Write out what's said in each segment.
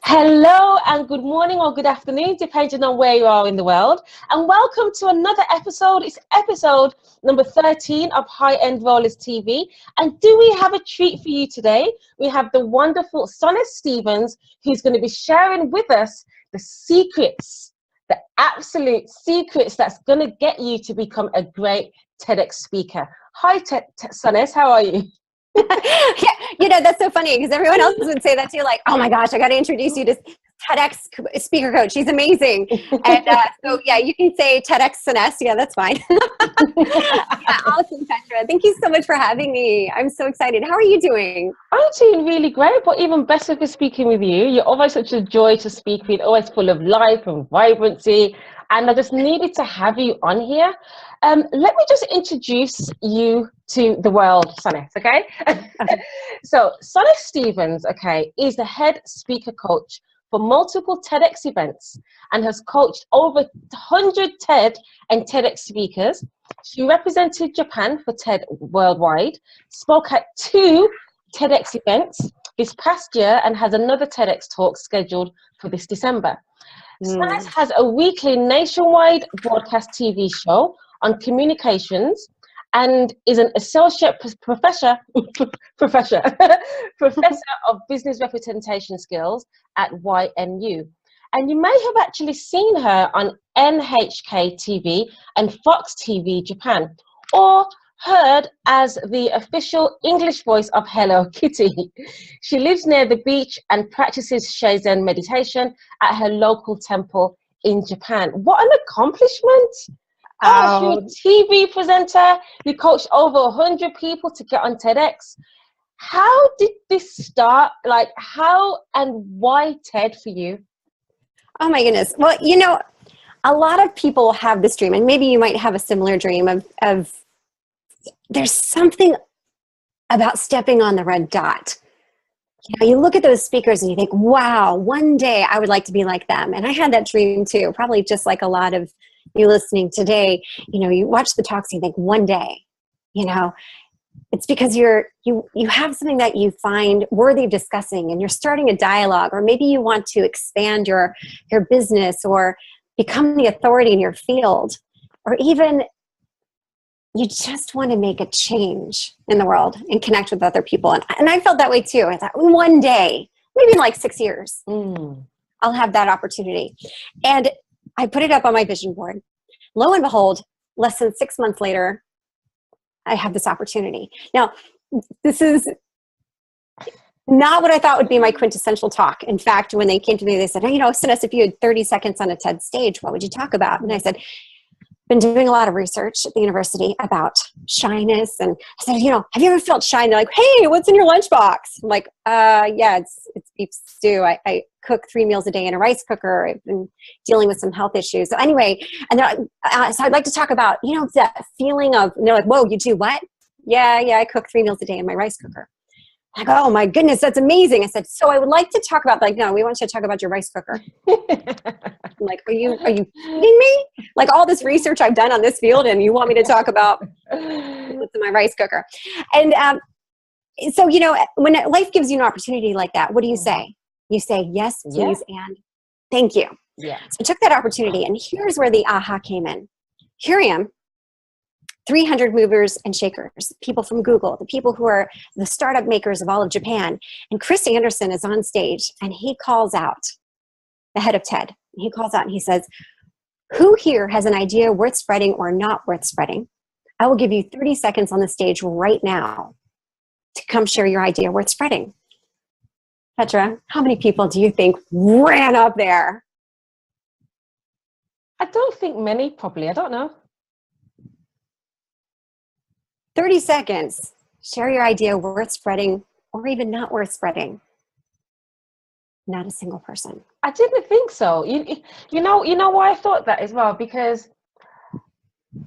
Hello and good morning or good afternoon, depending on where you are in the world. And welcome to another episode. It's episode number 13 of High End Rollers TV. And do we have a treat for you today? We have the wonderful Soness Stevens, who's going to be sharing with us the secrets, the absolute secrets that's going to get you to become a great TEDx speaker. Hi, Soness, how are you? Yeah, that's so funny because everyone else would say that too, like, oh my gosh, I got to introduce you to TEDx speaker coach. She's amazing. And so, yeah, you can say TEDx Soness. Yeah, that's fine. Yeah, awesome, Petra. Thank you so much for having me. I'm so excited. How are you doing? I'm doing really great, but even better for speaking with you. You're always such a joy to speak with, always full of life and vibrancy. And I just needed to have you on here. Let me just introduce you to the world, Soness, okay? So, Soness Stevens, okay, is the head speaker coach for multiple TEDx events and has coached over 100 TED and TEDx speakers. She represented Japan for TED Worldwide, spoke at 2 TEDx events this past year, and has another TEDx talk scheduled for this December. Soness has a weekly nationwide broadcast TV show on communications and is an associate professor of business representation skills at YNU. And you may have actually seen her on NHK TV and Fox TV Japan, or heard as the official English voice of Hello Kitty. She lives near the beach and practices Zazen Meditation at her local temple in Japan. What an accomplishment! Oh, you're a TV presenter. You coached over 100 people to get on TEDx. How did this start? Like, how and why TED for you? Oh my goodness. Well, a lot of people have this dream, and maybe you might have a similar dream of there's something about stepping on the red dot. You look at those speakers and you think, wow, one day I would like to be like them. And I had that dream too, probably just like a lot of you listening today. You watch the talks and you think, one day, it's because you have something that you find worthy of discussing, and you're starting a dialogue, or maybe you want to expand your business or become the authority in your field, or even you just want to make a change in the world and connect with other people. And I felt that way too. I thought, one day, maybe in like 6 years, I'll have that opportunity. And I put it up on my vision board. Lo and behold, less than 6 months later, I have this opportunity. Now, this is not what I thought would be my quintessential talk. In fact, when they came to me, they said, Soness, if you had 30 seconds on a TED stage, what would you talk about? And I said, been doing a lot of research at the university about shyness. And I said, have you ever felt shy? And they're like, hey, what's in your lunchbox? I'm like, yeah, it's beef stew. I cook 3 meals a day in a rice cooker. I've been dealing with some health issues. So anyway, and they're like, so I'd like to talk about, that feeling of, and they're like, whoa, you do what? Yeah, I cook 3 meals a day in my rice cooker. I go, oh my goodness, that's amazing. I said, so I would like to talk about, no, we want you to talk about your rice cooker. I'm like, are you kidding me? Like all this research I've done on this field, and you want me to talk about what's in my rice cooker? And so, when life gives you an opportunity like that, what do you say? You say, yes, please, and thank you. Yeah. So I took that opportunity, and here's where the aha came in. Here I am. 300 movers and shakers, people from Google, the people who are the startup makers of all of Japan. And Chris Anderson is on stage, and he calls out, the head of TED, he calls out and he says, who here has an idea worth spreading or not worth spreading? I will give you 30 seconds on the stage right now to come share your idea worth spreading. Petra, how many people do you think ran up there? I don't think many, probably. I don't know. 30 seconds. Share your idea worth spreading or even not worth spreading. Not a single person. I didn't think so. You know why I thought that as well? Because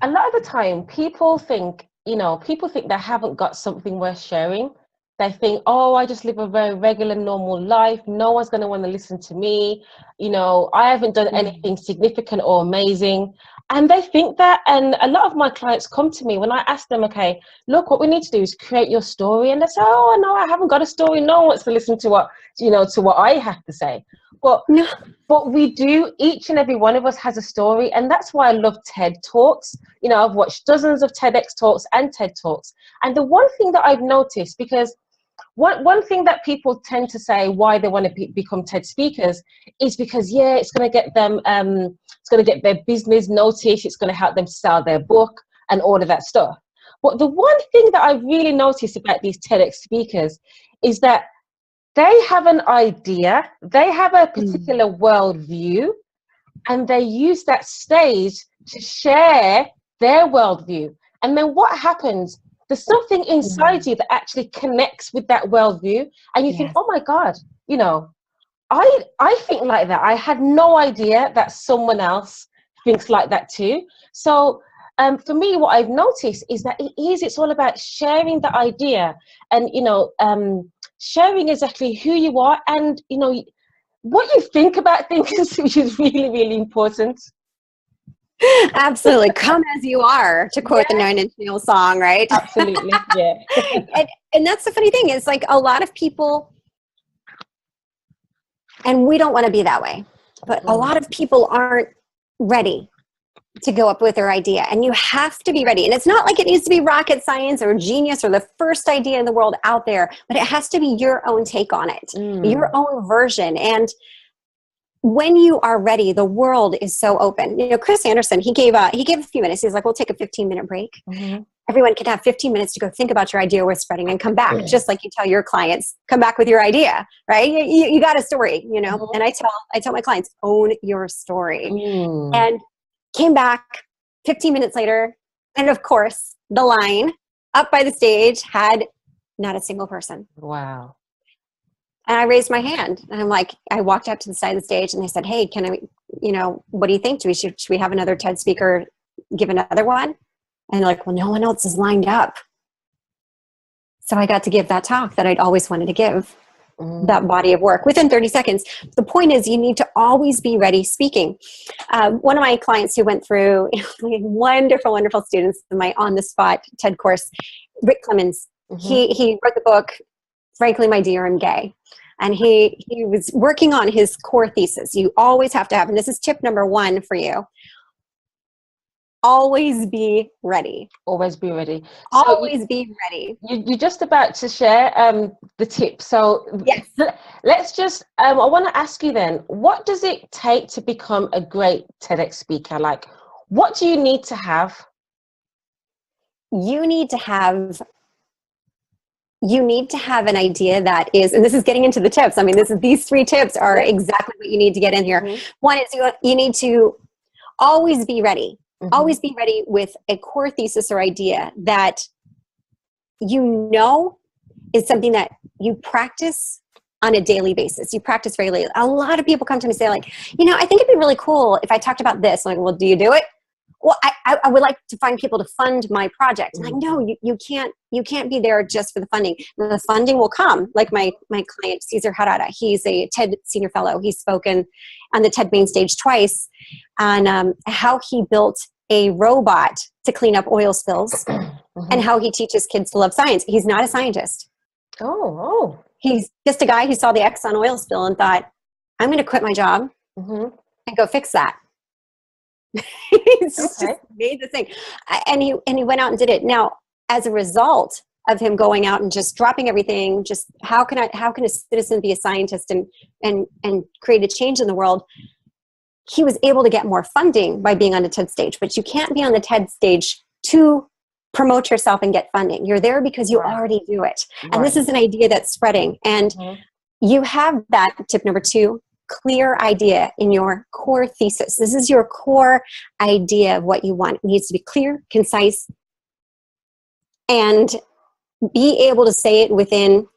a lot of the time people think they haven't got something worth sharing. They think, oh, I just live a very regular, normal life. No one's going to want to listen to me. You know, I haven't done anything significant or amazing. And they think that. And a lot of my clients come to me when I ask them, okay, look, what we need to do is create your story. And they say, oh, no, I haven't got a story. No one wants to listen to what, you know, to what I have to say. But we do, each and every one of us has a story. And that's why I love TED Talks. You know, I've watched dozens of TEDx Talks and TED Talks. And the one thing that I've noticed, because one thing that people tend to say why they want to become TED speakers is because, yeah, it's going to get them, it's going to get their business noticed, it's going to help them sell their book and all of that stuff. But the one thing that I've really noticed about these TEDx speakers is that they have an idea, they have a particular worldview, and they use that stage to share their worldview. And then what happens? There's something inside you that actually connects with that worldview, and you think, oh my God, you know, I think like that. I had no idea that someone else thinks like that too. So for me, what I've noticed is that it's all about sharing the idea, and, you know, sharing exactly who you are, and, you know, what you think about things, which is really, really important. Absolutely. Come as you are, to quote the 9 Inch Nails song, right? Absolutely. Yeah. and that's the funny thing, is like a lot of people, and we don't want to be that way, but a lot of people aren't ready to go up with their idea, and you have to be ready. And it's not like it needs to be rocket science or genius or the first idea in the world out there, but it has to be your own take on it, your own version. And when you are ready, the world is so open. You know, Chris Anderson, he gave a few minutes. He's like, we'll take a 15-minute break. Everyone can have 15 minutes to go think about your idea worth spreading and come back, just like you tell your clients, come back with your idea, right? You got a story, you know? And I tell my clients, own your story. And came back 15 minutes later. And of course, the line up by the stage had not a single person. Wow. And I raised my hand, and I'm like, I walked out to the side of the stage, and they said, hey, can I, you know, what do you think? Should we have another TED speaker give another one? And they're like, well, no one else is lined up. So I got to give that talk that I'd always wanted to give, that body of work within 30 seconds. The point is, you need to always be ready speaking. One of my clients who went through wonderful, wonderful students in my on-the-spot TED course, Rick Clemens, he wrote the book, Frankly, My Dear, I'm Gay. And he was working on his core thesis. You always have to have, and this is tip number 1 for you, always be ready. Always be ready. Always be ready. You're just about to share the tip. So yes. Let's just, I want to ask you then, what does it take to become a great TEDx speaker? Like, what do you need to have? You need to have an idea that is, and this is getting into the tips. I mean, these 3 tips are exactly what you need to get in here. One is you need to always be ready. Always be ready with a core thesis or idea that you know is something that you practice on a daily basis. You practice regularly. A lot of people come to me and say, like, you know, I think it'd be really cool if I talked about this. I'm like, well, do you do it? Well, I would like to find people to fund my project. I'm like, no, you can't be there just for the funding. The funding will come. Like my client, Cesar Harada, he's a TED senior fellow. He's spoken on the TED main stage twice on how he built a robot to clean up oil spills and how he teaches kids to love science. He's not a scientist. Oh. He's just a guy who saw the Exxon oil spill and thought, I'm going to quit my job and go fix that. He's just made the thing. And he went out and did it. Now, as a result of him going out and just dropping everything, just how can a citizen be a scientist and create a change in the world? He was able to get more funding by being on the TED stage, but you can't be on the TED stage to promote yourself and get funding. You're there because you already do it. And this is an idea that's spreading. And you have that tip number 2, clear idea in your core thesis. This is your core idea of what you want. It needs to be clear, concise, and be able to say it within,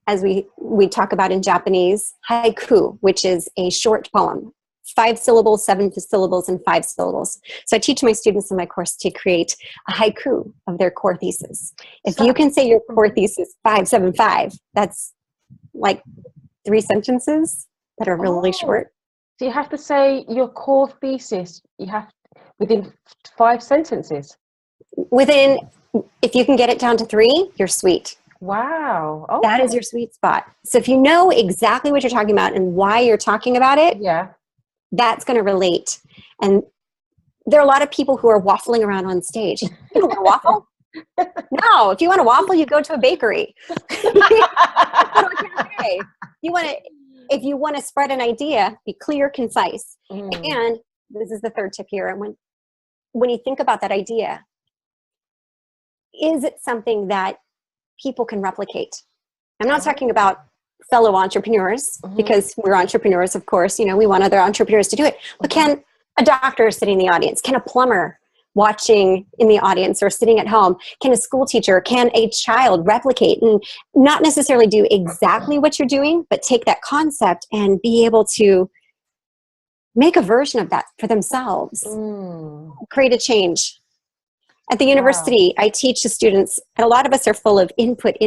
as we talk about in Japanese, haiku, which is a short poem, 5 syllables, 7 syllables, and 5 syllables. So I teach my students in my course to create a haiku of their core thesis. If you can say your core thesis 575, that's like 3 sentences that are really short. So you have to say your core thesis, you have within 5 sentences. If you can get it down to 3, you're sweet. Wow. Okay. That is your sweet spot. So if you know exactly what you're talking about and why you're talking about it, yeah, that's going to relate. And there are a lot of people who are waffling around on stage. You don't want to waffle? No. If you want to waffle, you go to a bakery. If you want to spread an idea, be clear, concise. And this is the third tip here. And when you think about that idea, is it something that people can replicate? I'm not talking about fellow entrepreneurs, because we're entrepreneurs, of course, we want other entrepreneurs to do it. But can a doctor sitting in the audience, can a plumber watching in the audience or sitting at home, can a school teacher, can a child replicate and not necessarily do exactly what you're doing, but take that concept and be able to make a version of that for themselves, create a change? At the university, I teach the students, and a lot of us are full of input,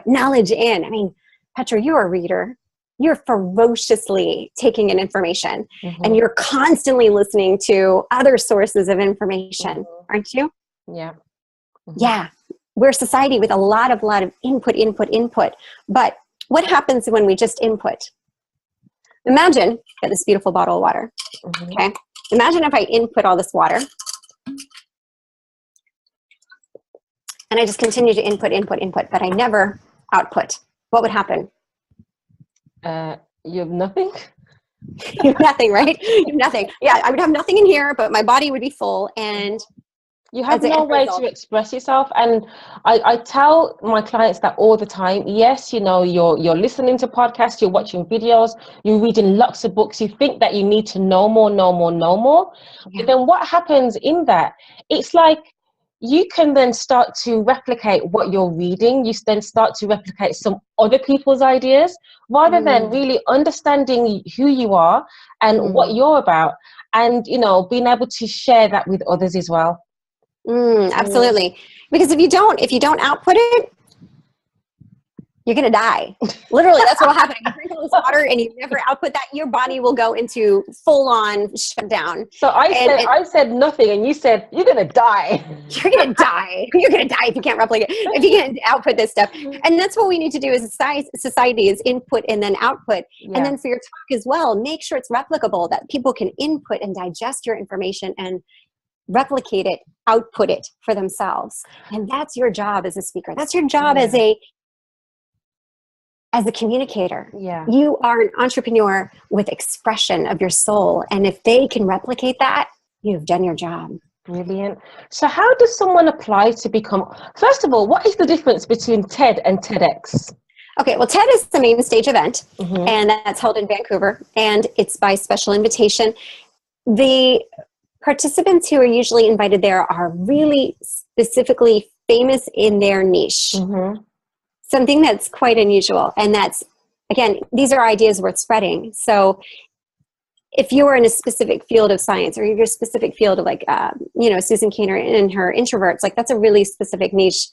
knowledge in. I mean, Petra, you're a reader. You're ferociously taking in information, and you're constantly listening to other sources of information, aren't you? Yeah. Yeah. We're a society with a lot of input. But what happens when we just input? Imagine, got this beautiful bottle of water. Okay. Imagine if I input all this water. And I just continue to input, but I never output. What would happen? You have nothing? You have nothing, right? You have nothing. Yeah, I would have nothing in here, but my body would be full. And you have no way to express yourself. And I tell my clients that all the time. Yes, you're listening to podcasts, you're watching videos, you're reading lots of books, you think that you need to know more. Yeah. But then what happens in that? It's like, you can then start to replicate what you're reading. You then start to replicate some other people's ideas, rather than really understanding who you are and what you're about, and being able to share that with others as well. Absolutely. Because if you don't output it, you're going to die. Literally, that's what will happen. You drink all this water and you never output that, your body will go into full-on shutdown. So I said nothing, and you said, you're going to die. You're going to die. You're going to die if you can't replicate, if you can't output this stuff. And that's what we need to do as a society, is input and then output. Yeah. And then for your talk as well, make sure it's replicable, that people can input and digest your information and replicate it, output it for themselves. And that's your job as a speaker. That's your job as a communicator. Yeah. You are an entrepreneur with expression of your soul. And if they can replicate that, you've done your job. Brilliant. So how does someone apply to become, first of all, what is the difference between TED and TEDx? Okay, well, TED is the main stage event, and that's held in Vancouver, and it's by special invitation. The participants who are usually invited there are really specifically famous in their niche. Something that's quite unusual. And that's, again, these are ideas worth spreading. So if you're in a specific field of science, or you're a specific field of Susan Cain and her Introverts, like that's a really specific niche.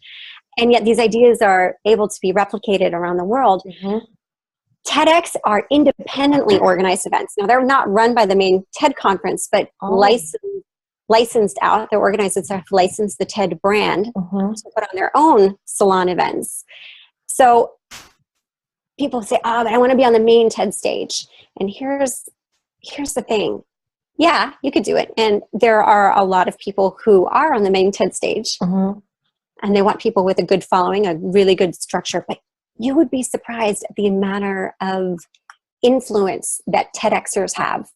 And yet these ideas are able to be replicated around the world. TEDx are independently organized events. Now, they're not run by the main TED conference, but licensed out. Their organizers have licensed the TED brand to put on their own salon events. So people say, but I want to be on the main TED stage. And here's the thing. Yeah, you could do it. And there are a lot of people who are on the main TED stage. And they want people with a good following, a really good structure. But you would be surprised at the manner of influence that TEDxers have.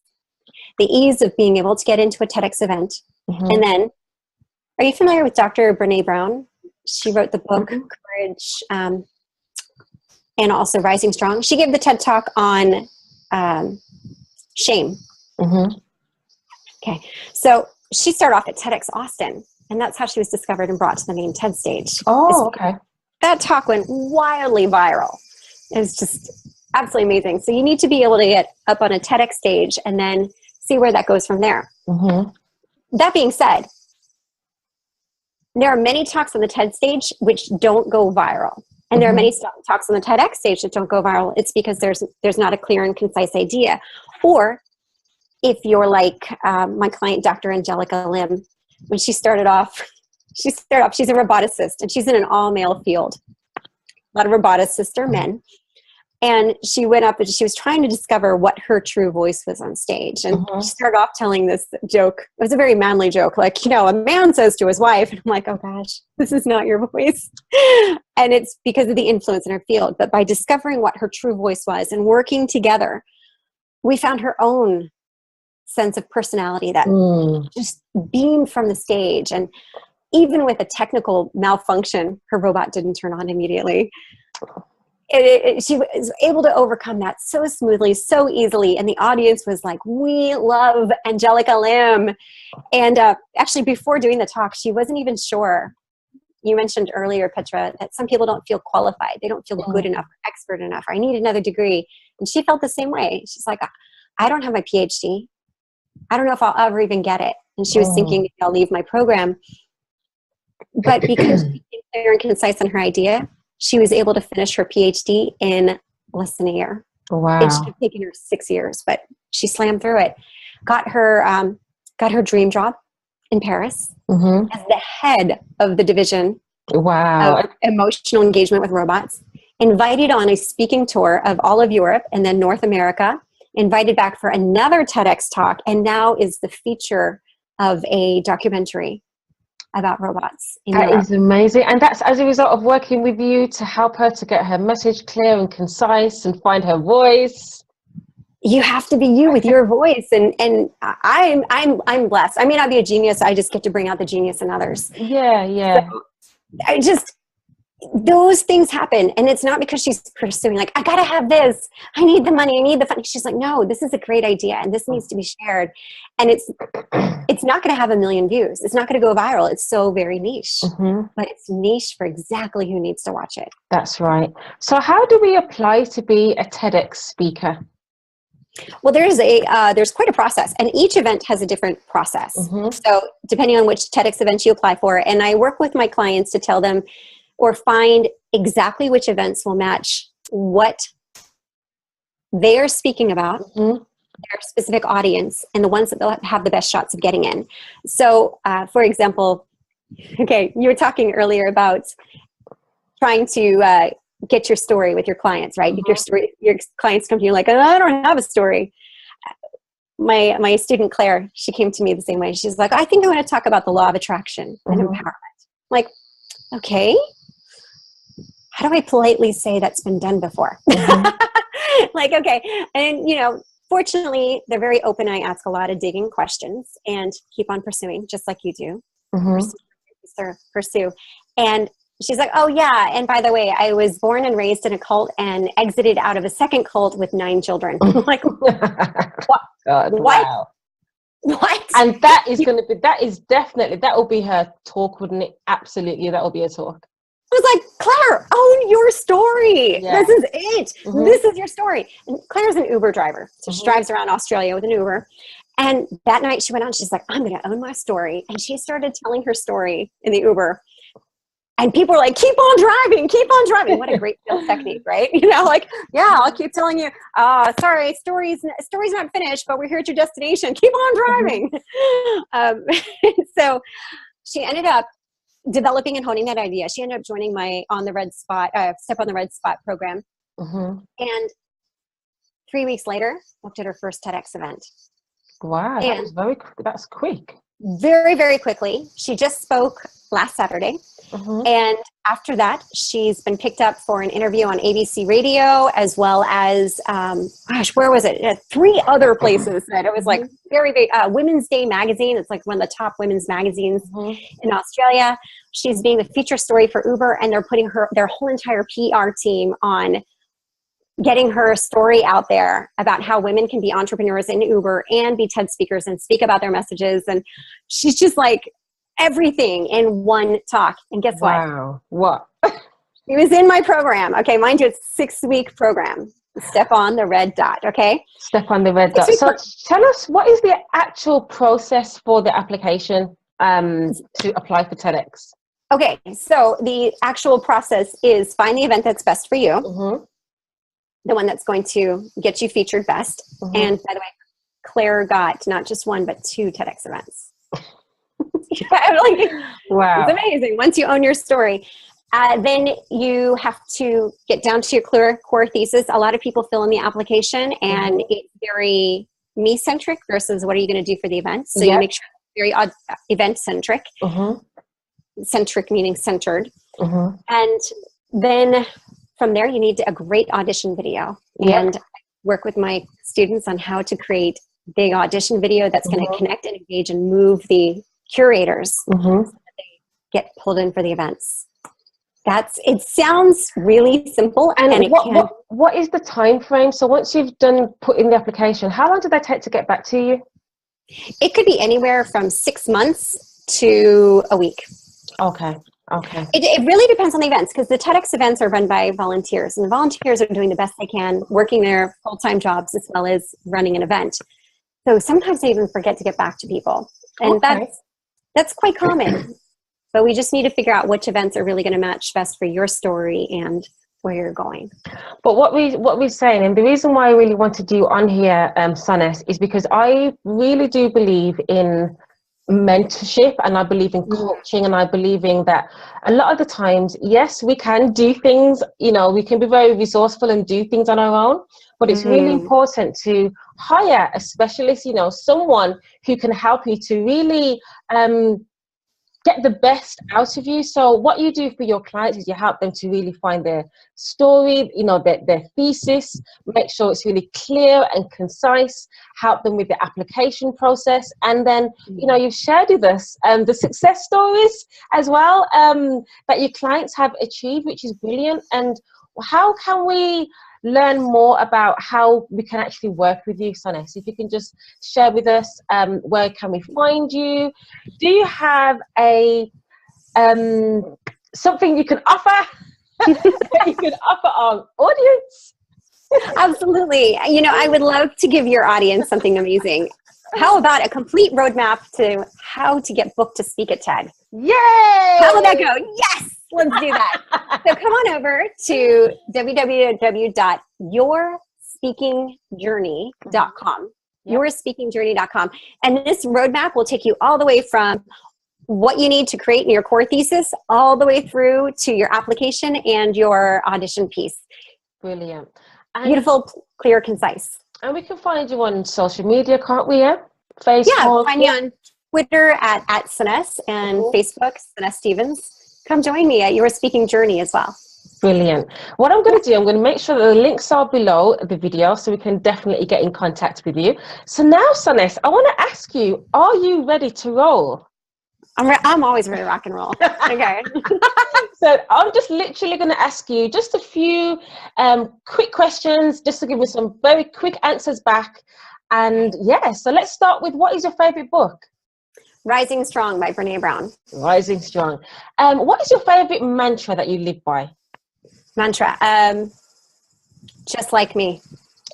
The ease of being able to get into a TEDx event. And then, are you familiar with Dr. Brené Brown? She wrote the book, Courage, and also Rising Strong. She gave the TED Talk on shame. Okay, so she started off at TEDx Austin, and that's how she was discovered and brought to the main TED stage. Okay. That talk went wildly viral. It was just absolutely amazing. So you need to be able to get up on a TEDx stage and then see where that goes from there. Mm-hmm. That being said, there are many talks on the TED stage which don't go viral. And there are many talks on the TEDx stage that don't go viral. It's because there's not a clear and concise idea. Or if you're like my client, Dr. Angelica Lim, when she started off, she's a roboticist, and she's in an all-male field. A lot of roboticists are men. And she went up and she was trying to discover what her true voice was on stage. And she started off telling this joke. It was a very manly joke. Like, a man says to his wife, and I'm like, oh gosh, this is not your voice. And it's because of the influence in her field. But by discovering what her true voice was and working together, we found her own sense of personality that just beamed from the stage. And even with a technical malfunction, her robot didn't turn on immediately. She was able to overcome that so smoothly, so easily. And the audience was like, we love Angelica Lim. And actually, before doing the talk, she wasn't even sure. You mentioned earlier, Petra, that some people don't feel qualified. They don't feel good enough, or expert enough, or I need another degree. And she felt the same way. She's like, I don't have my PhD. I don't know if I'll ever even get it. And she was thinking, maybe I'll leave my program. But because she was clear and concise on her idea, she was able to finish her PhD in less than a year. Wow. It should have taken her 6 years, but she slammed through it. Got her dream job in Paris as the head of the division of emotional engagement with robots. Invited on a speaking tour of all of Europe and then North America. Invited back for another TEDx talk, and now is the feature of a documentary about robots in Europe. That is amazing. And that's as a result of working with you to help her to get her message clear and concise and find her voice. You have to be you with your voice. And I'm blessed. I may not be a genius. I just get to bring out the genius in others. Yeah. So those things happen. And it's not because she's pursuing, like, I got to have this. I need the money. I need the funding. She's like, no, this is a great idea. And this needs to be shared. And it's not going to have 1 million views. It's not going to go viral. It's so very niche. But it's niche for exactly who needs to watch it. That's right. So how do we apply to be a TEDx speaker? Well, there's quite a process, and each event has a different process. So depending on which TEDx event you apply for, and I work with my clients to tell them or find exactly which events will match what they're speaking about, their specific audience, and the ones that they'll have the best shots of getting in. So, for example, okay, you were talking earlier about trying to get your story with your clients, right? Your clients come to you like, I don't have a story. My student Claire, she came to me the same way. She's like, I think I want to talk about the law of attraction and empowerment. I'm like, okay. How do I politely say that's been done before? Like, okay. And, fortunately, they're very open. I ask a lot of digging questions and keep on pursuing, just like you do. Pursue. And she's like, oh, yeah. And by the way, I was born and raised in a cult and exited out of a second cult with 9 children. I'm like, what? God, what? wow. What? And that will be her talk, wouldn't it? Absolutely. That will be a talk. I was like, Claire, own your story. Yeah. This is it. This is your story. And Claire's an Uber driver. So she drives around Australia with an Uber. And that night she went out and she's like, I'm going to own my story. And she started telling her story in the Uber. And people were like, keep on driving, keep on driving. What a great sales technique, right? Like, yeah, I'll keep telling you, sorry, story's not finished, but we're here at your destination. Keep on driving. So she ended up developing and honing that idea. She ended up joining my Step on the Red Spot program. And 3 weeks later, booked at her first TEDx event. Wow, that's quick. Very, very quickly. She just spoke last Saturday. And after that, she's been picked up for an interview on ABC Radio, as well as, where was it? 3 other places that it was like very big. Women's Day magazine. It's like one of the top women's magazines in Australia. She's being the feature story for Uber, and they're putting their whole entire PR team on getting her story out there about how women can be entrepreneurs in Uber and be TED speakers and speak about their messages. And she's just like everything in one talk. And guess what? Wow. What? She was in my program. Okay, mind you, it's a 6-week program. Step on the red dot, okay? Step on the red dot. So tell us, what is the actual process for the application to apply for TEDx? Okay, so the actual process is find the event that's best for you, Mm-hmm. the one that's going to get you featured best. Mm-hmm. And by the way, Claire got not just one, but 2 TEDx events. I'm like, wow. It's amazing. Once you own your story, then you have to get down to your core thesis. A lot of people fill in the application, and it's very me-centric versus what are you going to do for the event. So you make sure it's very event-centric. Centric meaning centered. And then from there, you need a great audition video. And I work with my students on how to create big audition video that's going to connect and engage and move the curators so that they get pulled in for the events. It sounds really simple. And what is the time frame? So once you've put in the application, how long did they take to get back to you? It could be anywhere from 6 months to a week. Okay. It really depends on the events, because the TEDx events are run by volunteers, and the volunteers are doing the best they can, working their full-time jobs as well as running an event. So sometimes they even forget to get back to people. And that's quite common. But we just need to figure out which events are really going to match best for your story and where you're going. But what we're saying, and the reason why I really wanted you on here, Soness, is because I really do believe in mentorship, and I believe in coaching, and I believe in that a lot of the times, yes, we can do things, we can be very resourceful and do things on our own, but it's really important to hire a specialist, someone who can help you to really get the best out of you. So what you do for your clients is you help them to really find their story, their thesis, make sure it's really clear and concise, help them with the application process. And then, you've shared with us the success stories as well that your clients have achieved, which is brilliant. And how can we learn more about how we can actually work with you, Soness? If you can just share with us, where can we find you? Do you have a something you can offer that you can offer our audience? Absolutely. I would love to give your audience something amazing. How about a complete roadmap to how to get booked to speak at TED? Yay! How would that go? Yes! Let's do that. So come on over to www.yourspeakingjourney.com. Yourspeakingjourney.com. And this roadmap will take you all the way from what you need to create in your core thesis all the way through to your application and your audition piece. Brilliant. And beautiful, clear, concise. And we can find you on social media, can't we? Yeah, Facebook. Find me on Twitter at Soness, and Facebook, Soness Stevens. Come join me at Your Speaking Journey as well. Brilliant. What I'm going to do, I'm going to make sure that the links are below the video so we can definitely get in contact with you. So now, Soness, I want to ask you, are you ready to roll? I'm always ready to rock and roll. Okay. So I'm just literally going to ask you just a few quick questions, just to give me some very quick answers back. And so let's start with, what is your favorite book? Rising Strong by Brene Brown. Rising Strong. What is your favorite mantra that you live by? Mantra. Just like me.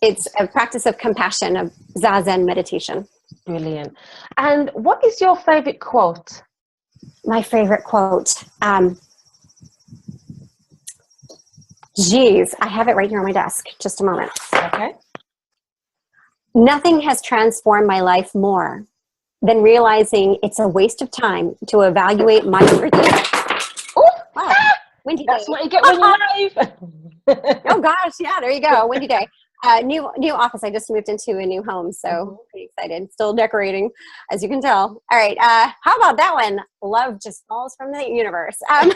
It's a practice of compassion, of Zazen Meditation. Brilliant. And what is your favorite quote? My favorite quote. Geez, I have it right here on my desk. Just a moment. Okay. Nothing has transformed my life more than realizing it's a waste of time to evaluate my worthiness. Oh, wow. Windy day. That's what you get when you're live. Oh gosh, yeah, there you go. Windy day. New office. I just moved into a new home, so pretty excited. Still decorating, as you can tell. All right, how about that one? Love just falls from the universe. Okay,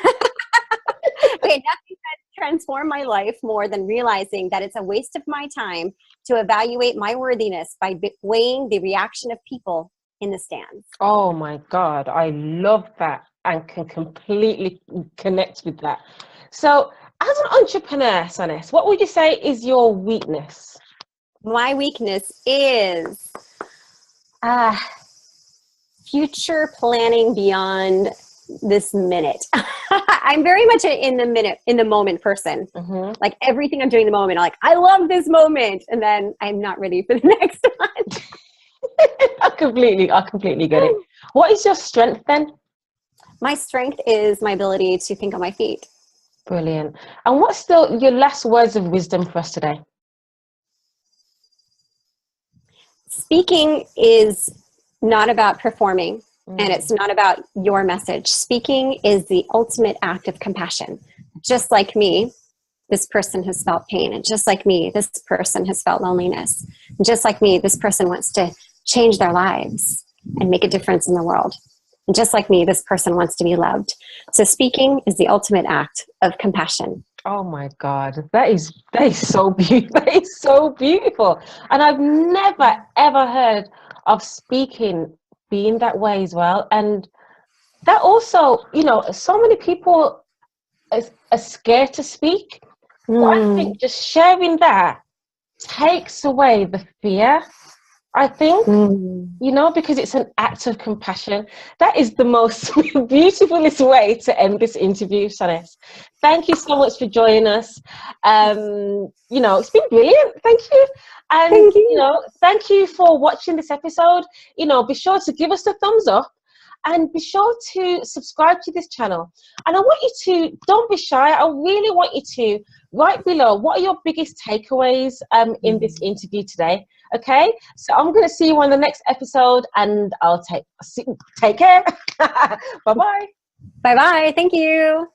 nothing has transformed my life more than realizing that it's a waste of my time to evaluate my worthiness by weighing the reaction of people in the stands. Oh my God, I love that and can completely connect with that. So, as an entrepreneur, Soness, what would you say is your weakness? My weakness is future planning beyond this minute. I'm very much in the moment person. Mm-hmm. Like everything I'm doing in the moment, I'm like, I love this moment. And then I'm not ready for the next one. I completely get it. What is your strength then? My strength is my ability to think on my feet. Brilliant. And what's still your last words of wisdom for us today? Speaking is not about performing, and it's not about your message. Speaking is the ultimate act of compassion. Just like me, this person has felt pain. And just like me, this person has felt loneliness. And just like me, this person wants to change their lives and make a difference in the world. And just like me, this person wants to be loved. So speaking is the ultimate act of compassion. Oh my God, that is so beautiful. That is so beautiful. And I've never ever heard of speaking being that way as well. And that also, so many people are scared to speak. But I think just sharing that takes away the fear. I think, because it's an act of compassion. That is the most beautifulest way to end this interview, Soness. Thank you so much for joining us. It's been brilliant. Thank you. And, Thank you. Thank you for watching this episode. Be sure to give us a thumbs up and be sure to subscribe to this channel. And I want you to, don't be shy. I really want you to write below, what are your biggest takeaways in this interview today? Okay, so I'm going to see you on the next episode, and I'll take care. Bye-bye. Bye-bye. Thank you.